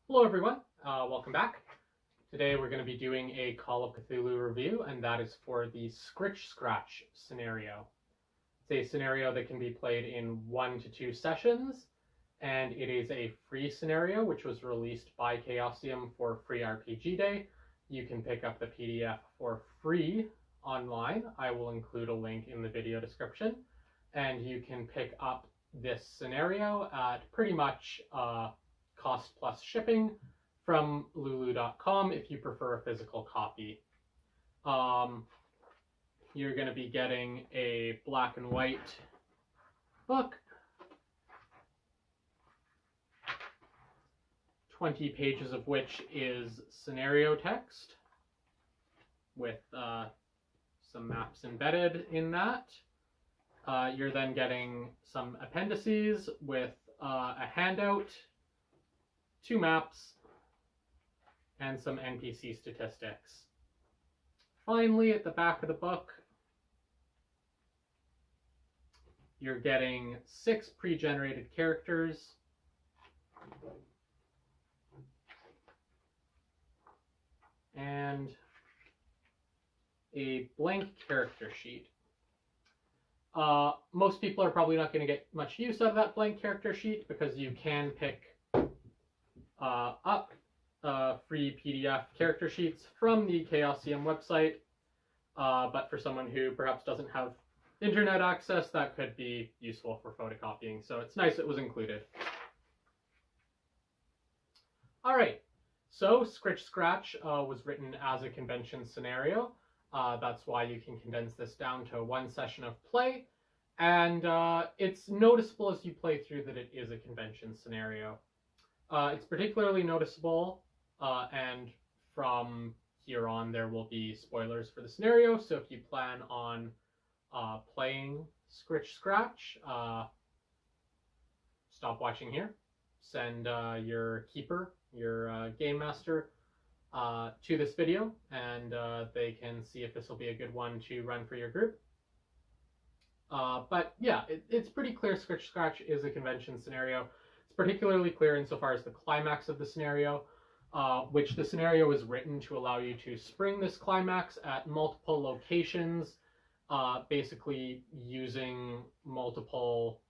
Hello everyone, welcome back. Today we're going to be doing a Call of Cthulhu review, and that is for the Scritch Scratch scenario. It's a scenario that can be played in 1 to 2 sessions, and it is a free scenario which was released by Chaosium for Free RPG Day. You can pick up the PDF for free online. I will include a link in the video description, and you can pick up this scenario at pretty much cost plus shipping from lulu.com if you prefer a physical copy. You're going to be getting a black and white book, 20 pages of which is scenario text with some maps embedded in that. You're then getting some appendices with a handout, 2 maps, and some NPC statistics. Finally, at the back of the book, you're getting 6 pre-generated characters, and a blank character sheet. Most people are probably not going to get much use out of that blank character sheet because you can pick up free PDF character sheets from the Chaosium website, but for someone who perhaps doesn't have internet access, that could be useful for photocopying, so it's nice it was included. Alright, so Scritch Scratch was written as a convention scenario. That's why you can condense this down to 1 session of play, and it's noticeable as you play through that it is a convention scenario. It's particularly noticeable, and from here on there will be spoilers for the scenario, so if you plan on playing Scritch Scratch, stop watching here, send your keeper, your game master, to this video, and they can see if this will be a good one to run for your group. But yeah, it's pretty clear Scritch Scratch is a convention scenario. Particularly clear insofar as the climax of the scenario, which the scenario is written to allow you to spring this climax at multiple locations, basically using multiple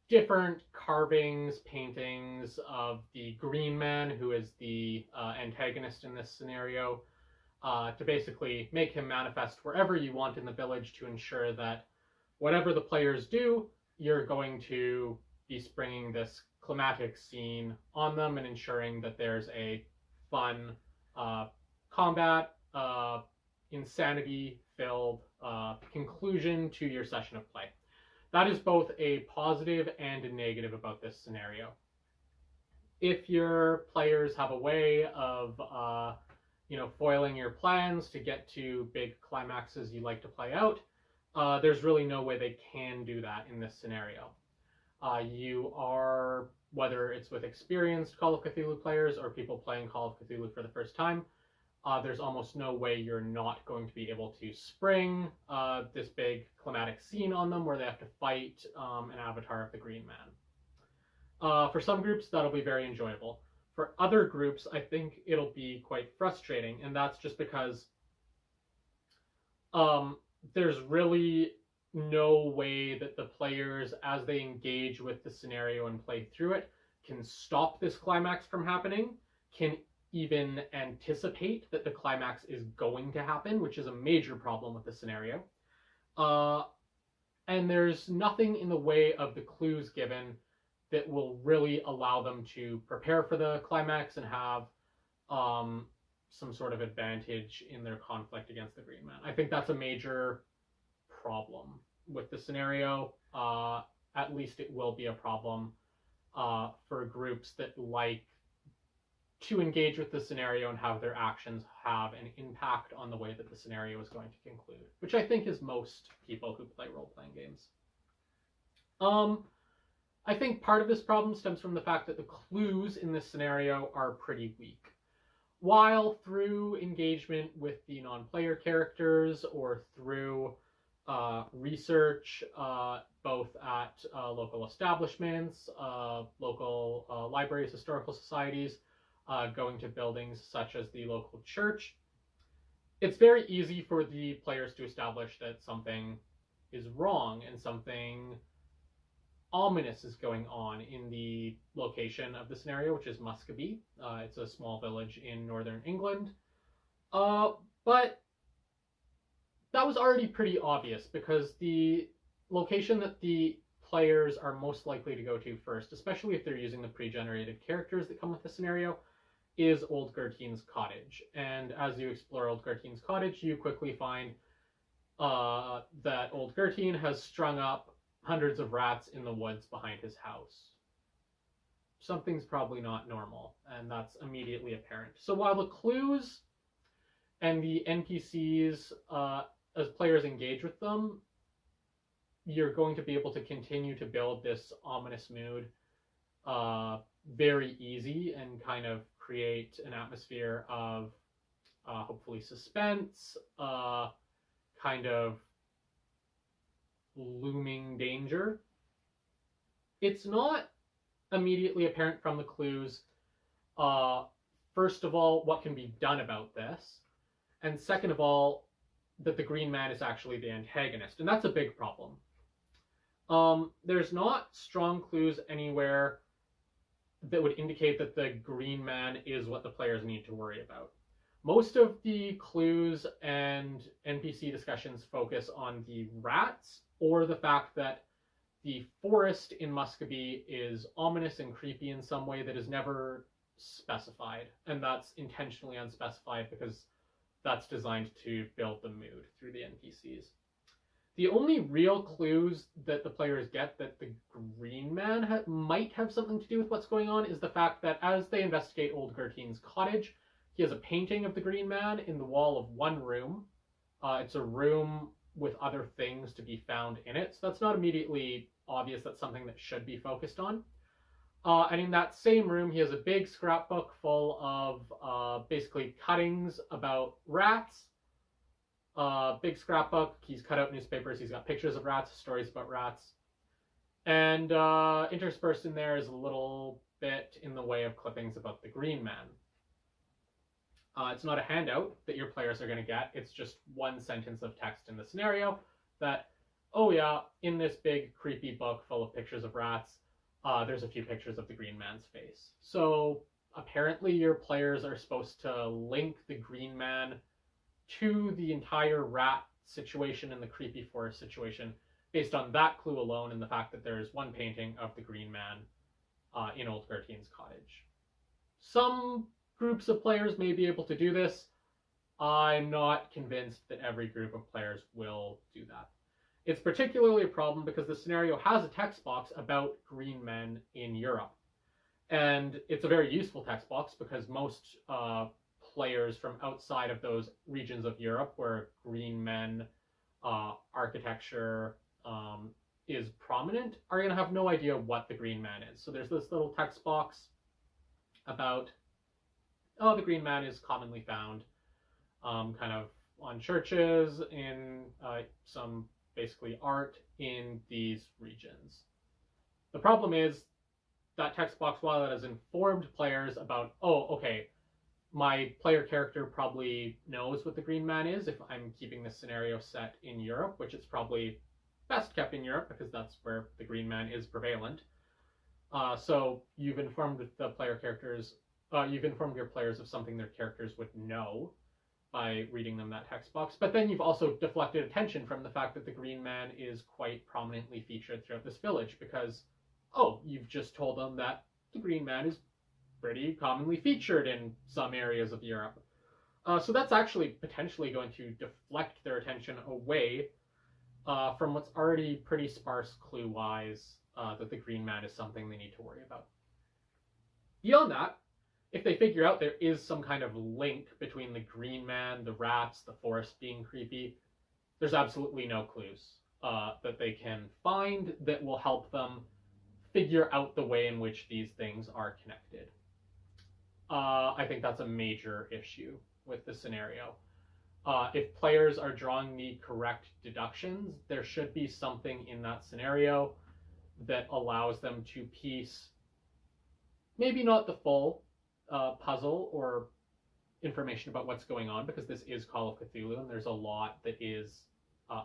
different carvings, paintings of the Green Man, who is the antagonist in this scenario, to basically make him manifest wherever you want in the village to ensure that whatever the players do, you're going to be springing this climatic scene on them and ensuring that there's a fun combat, insanity-filled conclusion to your session of play. That is both a positive and a negative about this scenario. If your players have a way of foiling your plans to get to big climaxes you like to play out, there's really no way they can do that in this scenario. You are, whether it's with experienced Call of Cthulhu players or people playing Call of Cthulhu for the first time, there's almost no way you're not going to be able to spring this big climatic scene on them where they have to fight an avatar of the Green Man. For some groups, that'll be very enjoyable. For other groups, I think it'll be quite frustrating, and that's just because there's really no way that the players, as they engage with the scenario and play through it, can stop this climax from happening, can even anticipate that the climax is going to happen, which is a major problem with the scenario. And there's nothing in the way of the clues given that will really allow them to prepare for the climax and have some sort of advantage in their conflict against the Green Man. I think that's a major problem with the scenario. At least it will be a problem for groups that like to engage with the scenario and have their actions have an impact on the way that the scenario is going to conclude, which I think is most people who play role-playing games. I think part of this problem stems from the fact that the clues in this scenario are pretty weak. While through engagement with the non-player characters or through research, both at local establishments, local libraries, historical societies, going to buildings such as the local church. It's very easy for the players to establish that something is wrong and something ominous is going on in the location of the scenario, which is Muscovy. It's a small village in northern England. But that was already pretty obvious because the location that the players are most likely to go to first, especially if they're using the pre-generated characters that come with the scenario, is Old Gertrudes Cottage. And as you explore Old Gertrudes Cottage, you quickly find that Old Gertrude has strung up hundreds of rats in the woods behind his house. Something's probably not normal, and that's immediately apparent. So while the clues and the NPCs, as players engage with them, you're going to be able to continue to build this ominous mood very easy and kind of create an atmosphere of hopefully suspense, kind of looming danger. It's not immediately apparent from the clues, first of all, what can be done about this, and second of all, that the Green Man is actually the antagonist, and that's a big problem. There's not strong clues anywhere that would indicate that the Green Man is what the players need to worry about. Most of the clues and NPC discussions focus on the rats or the fact that the forest in Muscovy is ominous and creepy in some way that is never specified. And that's intentionally unspecified because that's designed to build the mood through the NPCs. The only real clues that the players get that the Green Man might have something to do with what's going on is the fact that as they investigate Old Gertrudes Cottage, he has a painting of the Green Man in the wall of one room. It's a room with other things to be found in it, so that's not immediately obvious that's something that should be focused on. And in that same room, he has a big scrapbook full of basically cuttings about rats. Big scrapbook, he's cut out newspapers, he's got pictures of rats, stories about rats. And interspersed in there is a little bit in the way of clippings about the Green Man. It's not a handout that your players are going to get, it's just one sentence of text in the scenario that, oh yeah, in this big creepy book full of pictures of rats, there's a few pictures of the Green Man's face. So apparently your players are supposed to link the Green Man to the entire rat situation and the creepy forest situation based on that clue alone and the fact that there's one painting of the Green Man in Old Gertrudes Cottage. Some groups of players may be able to do this. I'm not convinced that every group of players will do that. It's particularly a problem because the scenario has a text box about green men in Europe. And it's a very useful text box because most players from outside of those regions of Europe where green men architecture is prominent are going to have no idea what the Green Man is. So there's this little text box about, oh, the Green Man is commonly found kind of on churches, in some basically art in these regions. The problem is that text box, while it has informed players about, oh, okay, my player character probably knows what the Green Man is if I'm keeping this scenario set in Europe, which it's probably best kept in Europe because that's where the Green Man is prevalent. So you've informed the player characters, you've informed your players of something their characters would know by reading them that text box. But then you've also deflected attention from the fact that the Green Man is quite prominently featured throughout this village because, oh, you've just told them that the Green Man is pretty commonly featured in some areas of Europe. So that's actually potentially going to deflect their attention away from what's already pretty sparse clue-wise that the Green Man is something they need to worry about. Beyond that, if they figure out there is some kind of link between the Green Man, the rats, the forest being creepy, there's absolutely no clues that they can find that will help them figure out the way in which these things are connected. I think that's a major issue with the scenario. if players are drawing the correct deductions, there should be something in that scenario that allows them to piece maybe not the full puzzle or information about what's going on, because this is Call of Cthulhu and there's a lot that is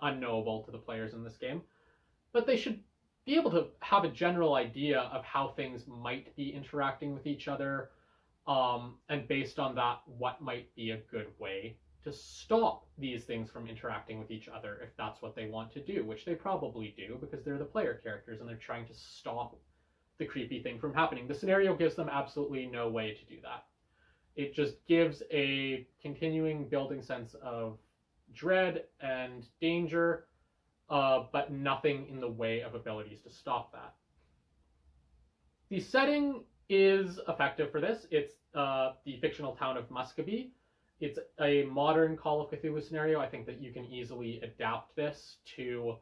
unknowable to the players in this game, but they should be able to have a general idea of how things might be interacting with each other, and based on that, what might be a good way to stop these things from interacting with each other if that's what they want to do, which they probably do because they're the player characters and they're trying to stop the creepy thing from happening. The scenario gives them absolutely no way to do that. It just gives a continuing building sense of dread and danger, but nothing in the way of abilities to stop that. The setting is effective for this. It's the fictional town of Muscovy. It's a modern Call of Cthulhu scenario. I think that you can easily adapt this to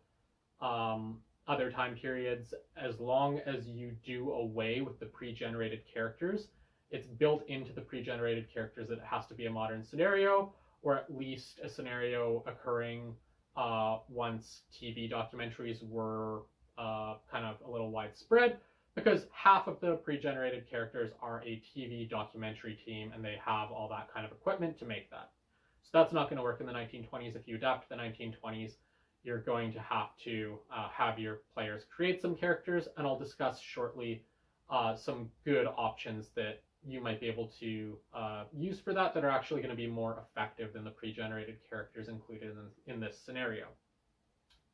other time periods as long as you do away with the pre-generated characters. It's built into the pre-generated characters that it has to be a modern scenario, or at least a scenario occurring once TV documentaries were kind of a little widespread, because half of the pre-generated characters are a TV documentary team and they have all that kind of equipment to make that. So that's not going to work in the 1920s. If you adapt to the 1920s, you're going to have to have your players create some characters, and I'll discuss shortly some good options that you might be able to use for that are actually going to be more effective than the pre-generated characters included in this scenario.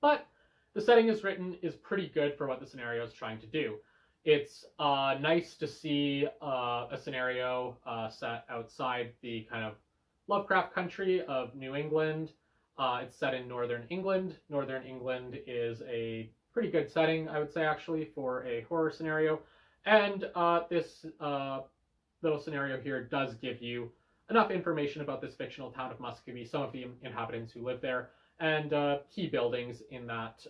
But the setting is pretty good for what the scenario is trying to do. It's nice to see a scenario set outside the kind of Lovecraft country of New England. It's set in Northern England. Northern England is a pretty good setting, I would say, actually, for a horror scenario. And this little scenario here does give you enough information about this fictional town of Muscovy, some of the inhabitants who live there, and key buildings in that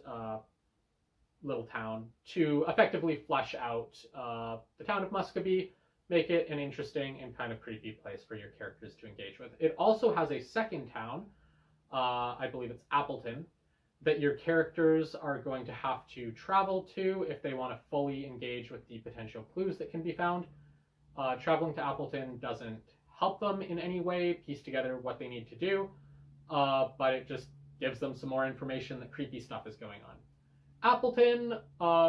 little town to effectively flesh out the town of Muscovy, make it an interesting and kind of creepy place for your characters to engage with. It also has a second town, I believe it's Appleton, that your characters are going to have to travel to if they want to fully engage with the potential clues that can be found. Traveling to Appleton doesn't help them in any way piece together what they need to do, but it just gives them some more information that creepy stuff is going on. Appleton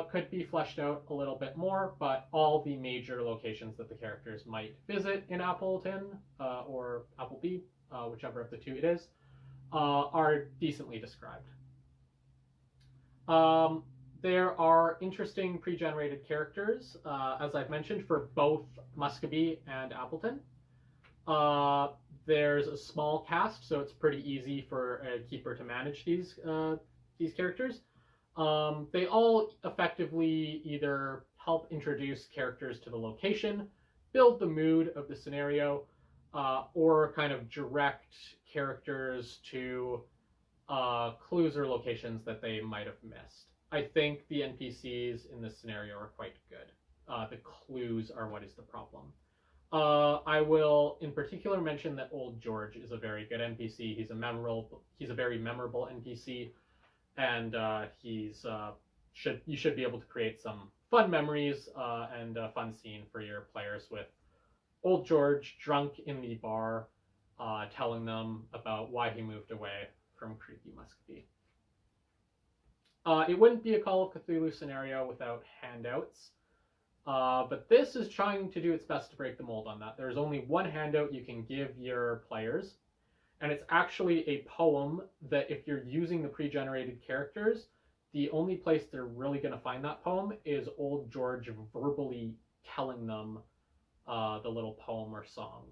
could be fleshed out a little bit more, but all the major locations that the characters might visit in Appleton, or Appleby, whichever of the two it is, are decently described. There are interesting pre-generated characters, as I've mentioned, for both Muscovy and Appleton. There's a small cast, so it's pretty easy for a keeper to manage these characters. They all effectively either help introduce characters to the location, build the mood of the scenario, or kind of direct characters to clues or locations that they might have missed. I think the NPCs in this scenario are quite good. The clues are what is the problem. I will in particular mention that Old George is a very good NPC. He's a very memorable NPC, and you should be able to create some fun memories and a fun scene for your players with Old George drunk in the bar, telling them about why he moved away from creepy Muscovy. It wouldn't be a Call of Cthulhu scenario without handouts, but this is trying to do its best to break the mold on that. There's only one handout you can give your players, and it's actually a poem that if you're using the pre-generated characters, the only place they're really going to find that poem is Old George verbally telling them the little poem or song.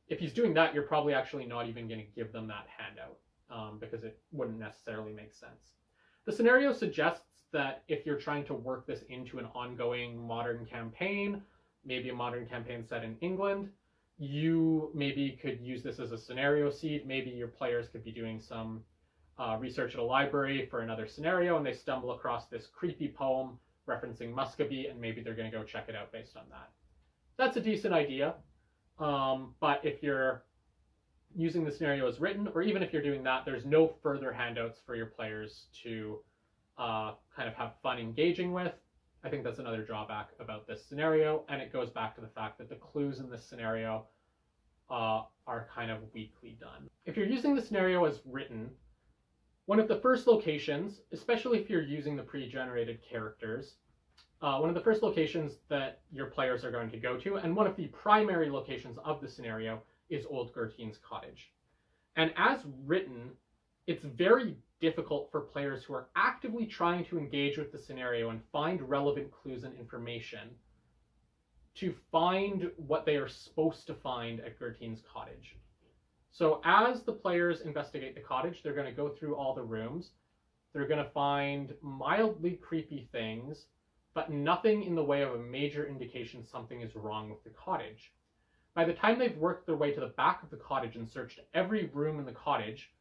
If he's doing that, you're probably actually not even going to give them that handout, because it wouldn't necessarily make sense. The scenario suggests that if you're trying to work this into an ongoing modern campaign, maybe a modern campaign set in England, you maybe could use this as a scenario seed. Maybe your players could be doing some research at a library for another scenario, and they stumble across this creepy poem referencing Muscovy, and maybe they're going to go check it out based on that. That's a decent idea, but if you're using the scenario as written, or even if you're doing that, there's no further handouts for your players to kind of have fun engaging with. I think that's another drawback about this scenario, and it goes back to the fact that the clues in this scenario are kind of weakly done. If you're using the scenario as written, one of the first locations, especially if you're using the pre-generated characters, one of the first locations that your players are going to go to, and one of the primary locations of the scenario, is Old Gertrudes Cottage. And as written, it's very difficult for players who are actively trying to engage with the scenario and find relevant clues and information to find what they are supposed to find at Gertrudes Cottage. So as the players investigate the cottage, they're going to go through all the rooms. They're going to find mildly creepy things, but nothing in the way of a major indication something is wrong with the cottage. By the time they've worked their way to the back of the cottage and searched every room in the cottage,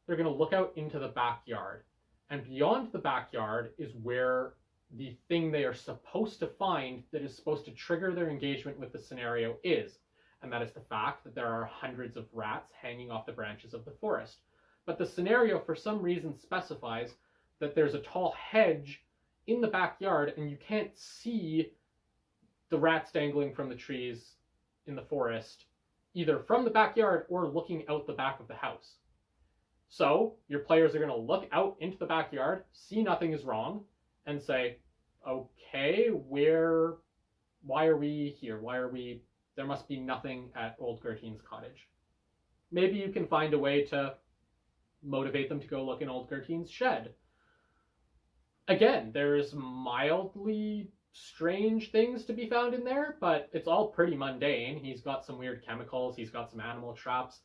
they're going to look out into the backyard. And beyond the backyard is where the thing they are supposed to find that is supposed to trigger their engagement with the scenario is. And that is the fact that there are hundreds of rats hanging off the branches of the forest. But the scenario, for some reason, specifies that there's a tall hedge in the backyard and you can't see the rats dangling from the trees in the forest, either from the backyard or looking out the back of the house. So your players are going to look out into the backyard, see nothing is wrong, and say, okay, why are we here? There must be nothing at Old Gertrudes Cottage. Maybe you can find a way to motivate them to go look in Old Gertrudes' shed. Again, there's mildly strange things to be found in there, but it's all pretty mundane. He's got some weird chemicals, he's got some animal traps.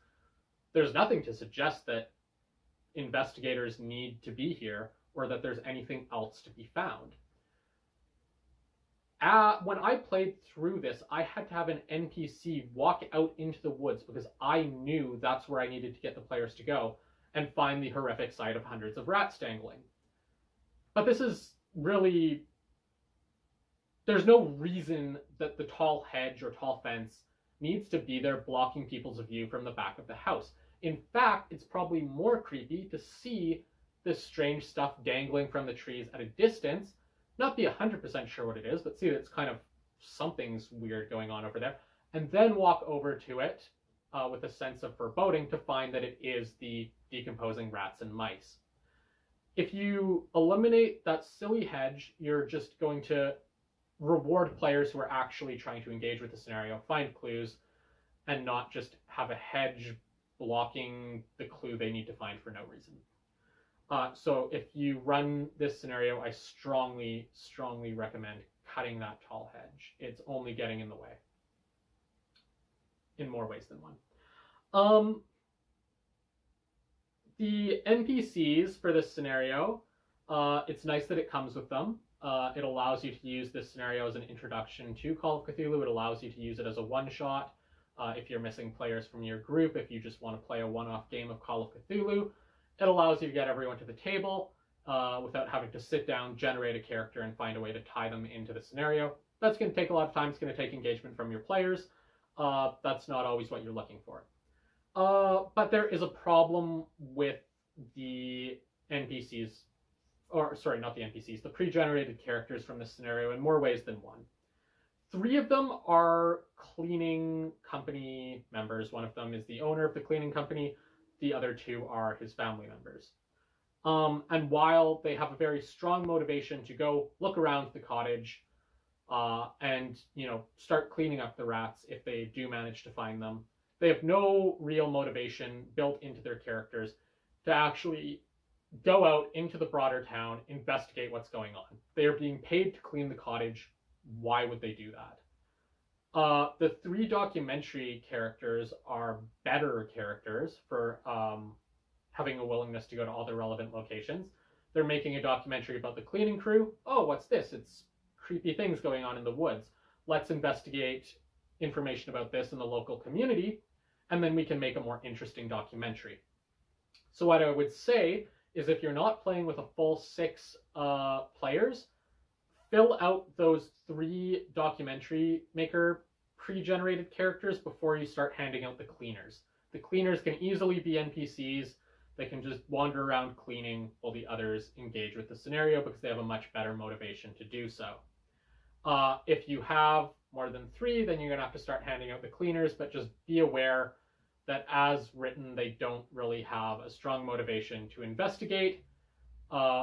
There's nothing to suggest that investigators need to be here or that there's anything else to be found. When I played through this, I had to have an NPC walk out into the woods because I knew that's where I needed to get the players to go and find the horrific sight of hundreds of rats dangling. But this is really... There's no reason that the tall hedge or tall fence needs to be there blocking people's view from the back of the house. In fact, it's probably more creepy to see this strange stuff dangling from the trees at a distance, not be 100% sure what it is, but see that it's kind of something's weird going on over there, and then walk over to it with a sense of foreboding to find that it is the decomposing rats and mice. If you eliminate that silly hedge, you're just going to reward players who are actually trying to engage with the scenario, find clues, and not just have a hedge blocking the clue they need to find for no reason. So if you run this scenario, I strongly, strongly recommend cutting that tall hedge. It's only getting in the way. In more ways than one. The NPCs for this scenario, it's nice that it comes with them. It allows you to use this scenario as an introduction to Call of Cthulhu. It allows you to use it as a one-shot. If you're missing players from your group, if you just want to play a one-off game of Call of Cthulhu, it allows you to get everyone to the table without having to sit down, generate a character, and find a way to tie them into the scenario. That's going to take a lot of time. It's going to take engagement from your players. That's not always what you're looking for. But there is a problem with the NPCs, or sorry, not the NPCs, the pre-generated characters from this scenario in more ways than one. 3 of them are cleaning company members. One of them is the owner of the cleaning company. The other 2 are his family members. And while they have a very strong motivation to go look around the cottage and, start cleaning up the rats if they do manage to find them, they have no real motivation built into their characters to actually go out into the broader town, investigate what's going on. They are being paid to clean the cottage. Why would they do that? The 3 documentary characters are better characters for having a willingness to go to all the relevant locations. They're making a documentary about the cleaning crew. Oh, what's this? It's creepy things going on in the woods. Let's investigate information about this in the local community, and then we can make a more interesting documentary. So what I would say is if you're not playing with a full 6 players, fill out those 3 documentary maker pre-generated characters before you start handing out the cleaners. The cleaners can easily be NPCs. They can just wander around cleaning while the others engage with the scenario because they have a much better motivation to do so. If you have more than 3, then you're going to have to start handing out the cleaners, but just be aware that as written, they don't really have a strong motivation to investigate,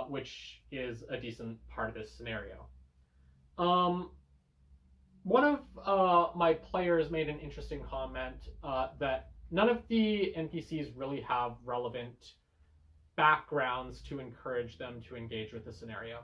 which is a decent part of this scenario. One of my players made an interesting comment that none of the NPCs really have relevant backgrounds to encourage them to engage with the scenario.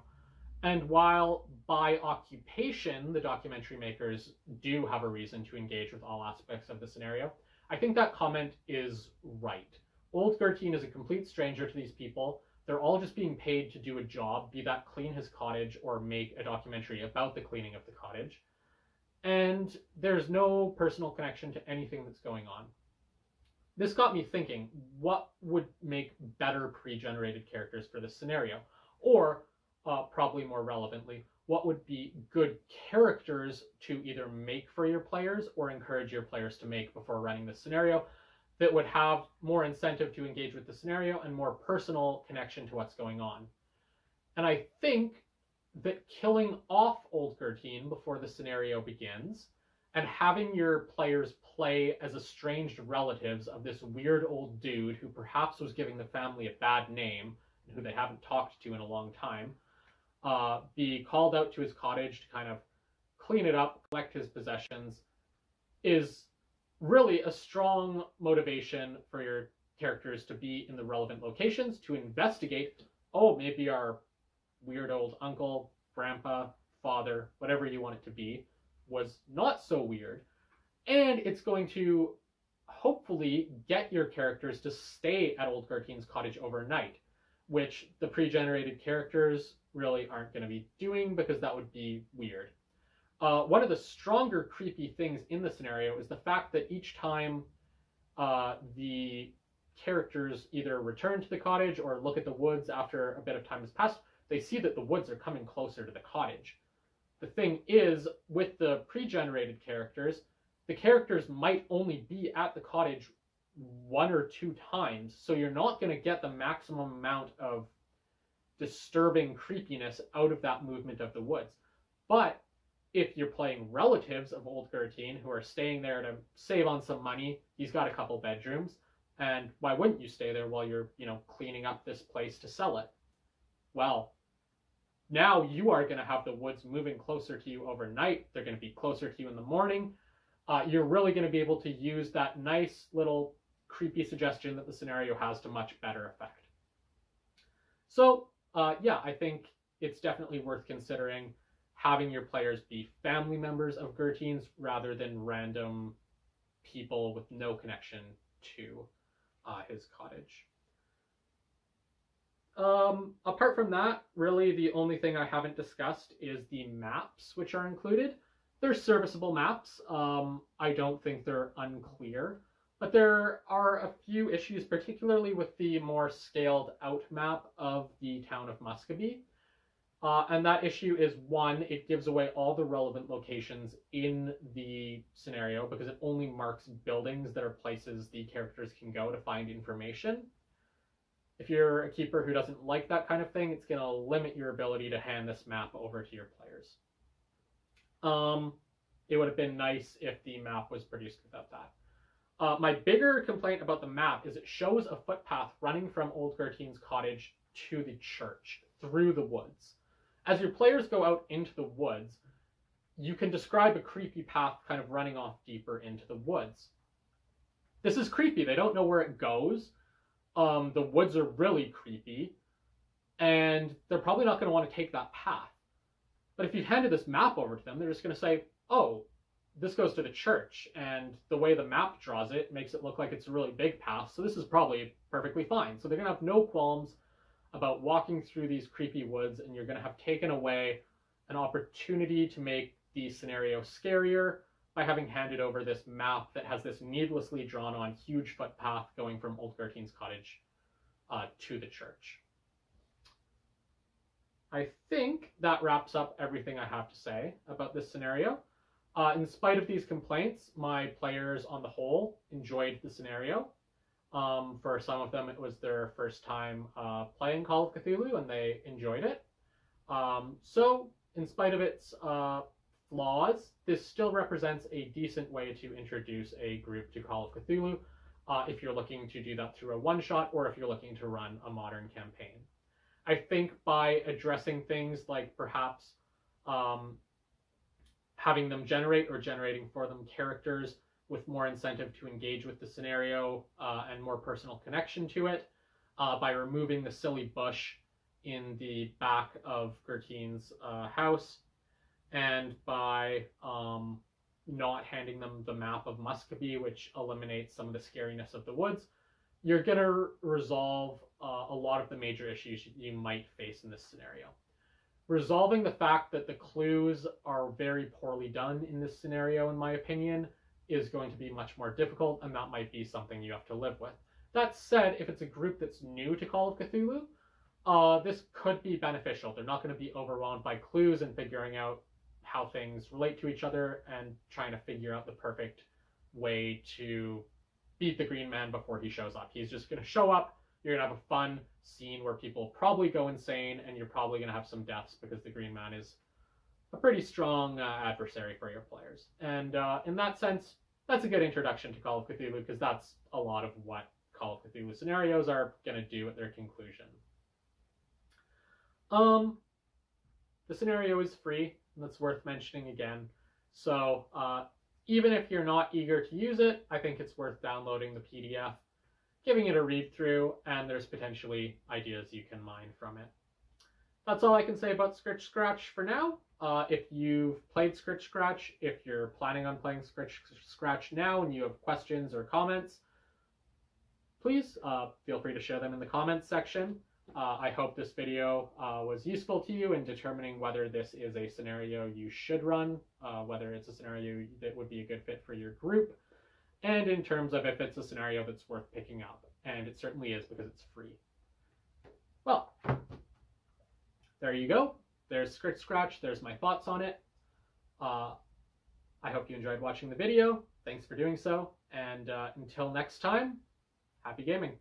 And while by occupation, the documentary makers do have a reason to engage with all aspects of the scenario, I think that comment is right. Old Gertine is a complete stranger to these people. They're all just being paid to do a job, be that clean his cottage or make a documentary about the cleaning of the cottage. And there's no personal connection to anything that's going on. This got me thinking, what would make better pre-generated characters for this scenario? Or, probably more relevantly, what would be good characters to either make for your players or encourage your players to make before running the scenario that would have more incentive to engage with the scenario and more personal connection to what's going on? And I think that killing off Old Gertine before the scenario begins and having your players play as estranged relatives of this weird old dude who perhaps was giving the family a bad name and who they haven't talked to in a long time, be called out to his cottage to kind of clean it up, collect his possessions, is really a strong motivation for your characters to be in the relevant locations, to investigate, oh, maybe our weird old uncle, grandpa, father, whatever you want it to be, was not so weird. And it's going to hopefully get your characters to stay at Old Gertine's cottage overnight, which the pre-generated characters really aren't going to be doing because that would be weird. One of the stronger creepy things in the scenario is the fact that each time the characters either return to the cottage or look at the woods after a bit of time has passed, they see that the woods are coming closer to the cottage. The thing is, with the pre-generated characters, the characters might only be at the cottage 1 or 2 times, so you're not going to get the maximum amount of disturbing creepiness out of that movement of the woods. But if you're playing relatives of Old Gertine who are staying there to save on some money, he's got a couple bedrooms, and why wouldn't you stay there while you're, cleaning up this place to sell it? Well, now you are going to have the woods moving closer to you overnight. They're going to be closer to you in the morning. You're really going to be able to use that nice little creepy suggestion that the scenario has to much better effect. So, yeah, I think it's definitely worth considering having your players be family members of Gertine's rather than random people with no connection to his cottage. Apart from that, really the only thing I haven't discussed is the maps which are included. They're serviceable maps. I don't think they're unclear, but there are a few issues, particularly with the more scaled out map of the town of Muscovy. And that issue is, one, it gives away all the relevant locations in the scenario because it only marks buildings that are places the characters can go to find information. If you're a keeper who doesn't like that kind of thing, it's going to limit your ability to hand this map over to your players. It would have been nice if the map was produced without that. My bigger complaint about the map is it shows a footpath running from Old Gertine's cottage to the church through the woods. As your players go out into the woods, you can describe a creepy path kind of running off deeper into the woods. This is creepy. They don't know where it goes. The woods are really creepy, and they're probably not going to want to take that path. But if you handed this map over to them, they're just going to say, oh, this goes to the church, and the way the map draws it makes it look like it's a really big path, so this is probably perfectly fine. So they're going to have no qualms about walking through these creepy woods, and you're going to have taken away an opportunity to make the scenario scarier by having handed over this map that has this needlessly drawn on huge footpath going from Old Gertine's cottage to the church. I think that wraps up everything I have to say about this scenario. In spite of these complaints, my players on the whole enjoyed the scenario. For some of them, it was their first time playing Call of Cthulhu, and they enjoyed it. So, in spite of its flaws, this still represents a decent way to introduce a group to Call of Cthulhu, if you're looking to do that through a one-shot, or if you're looking to run a modern campaign. I think by addressing things like perhaps having them generate or generating for them characters with more incentive to engage with the scenario and more personal connection to it, by removing the silly bush in the back of Gertrudes' house, and by not handing them the map of Muscovy, which eliminates some of the scariness of the woods, you're going to resolve a lot of the major issues you might face in this scenario. Resolving the fact that the clues are very poorly done in this scenario, in my opinion, is going to be much more difficult, and that might be something you have to live with. That said, if it's a group that's new to Call of Cthulhu, this could be beneficial. They're not going to be overwhelmed by clues and figuring out how things relate to each other and trying to figure out the perfect way to beat the Green Man before he shows up. He's just going to show up, you're going to have a fun scene where people probably go insane, and you're probably going to have some deaths because the Green Man is a pretty strong adversary for your players. And in that sense, that's a good introduction to Call of Cthulhu, because that's a lot of what Call of Cthulhu scenarios are going to do at their conclusion. The scenario is free, and that's worth mentioning again. So even if you're not eager to use it, I think it's worth downloading the PDF, giving it a read through, and there's potentially ideas you can mine from it. That's all I can say about Scritch Scratch for now. If you've played Scritch Scratch, if you're planning on playing Scritch Scratch now and you have questions or comments, please feel free to share them in the comments section. I hope this video was useful to you in determining whether this is a scenario you should run, whether it's a scenario that would be a good fit for your group, and in terms of if it's a scenario that's worth picking up. And it certainly is, because it's free. Well, there you go. There's Scritch Scratch. There's my thoughts on it. I hope you enjoyed watching the video. Thanks for doing so. And until next time, happy gaming.